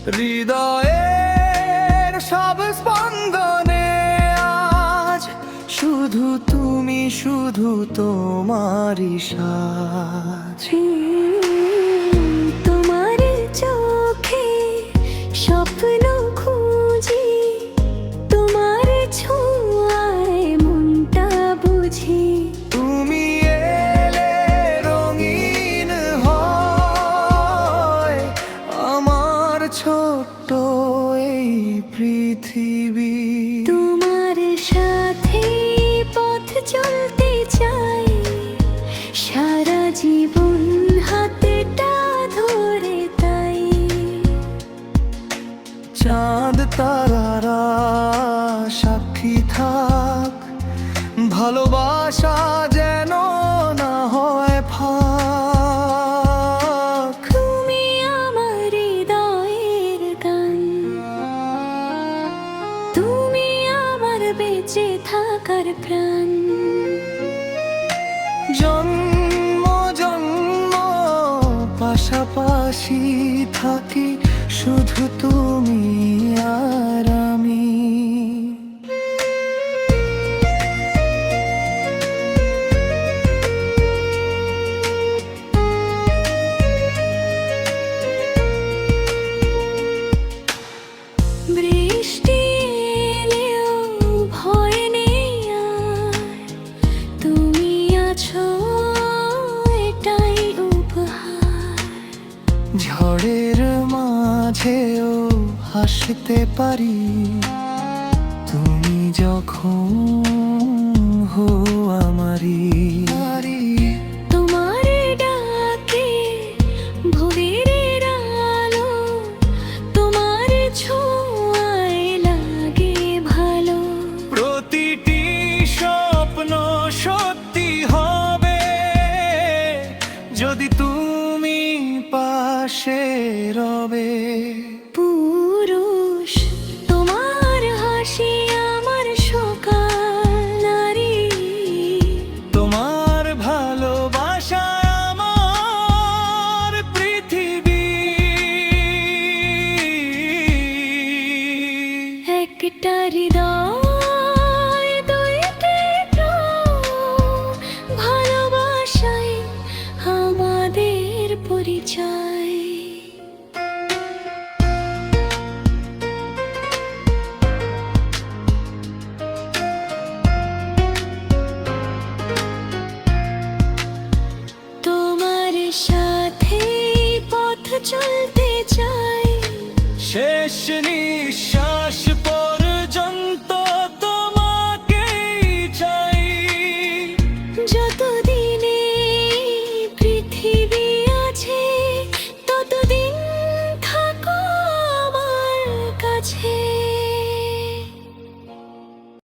হৃদয়ের সব স্পন্দনে আজ শুধু তুমি, শুধু তোমারই সাজ। তোমার চোখে স্বপ্ন খুঁজি, তোমার ছোঁয়ায় মনটা বুঝি। তুমি এলে রঙিন হয় আমার ছোট্ট এই পৃথিবী। তোমার সাথে পথ চলতে চাই, সারা জীবন হাতটা ধরে তাই। চাঁদ তারারা সাক্ষী থাক, ভালোবাসা যেন না হয় ফাঁক। তুমি আমার হৃদয়ের গান, তুমি আমার বেঁচে থাকার প্রাণ। জন্ম জন্ম পাশাপাশি থাকি, শুধু তুমি আর আমি। বৃষ্টি এলেও ভয় নেই আর, তুমি আছো এটাই উপহার। ঝড়ের মাঝেও হাসতে পারি, তুমি যখন হো আমারি। তোমার ডাকে ভোরের আলো, তোমার ছোঁয়ায় লাগে ভালো। প্রতিটি স্বপ্ন সত্যি হবে যদি তুমি পাশে রবে।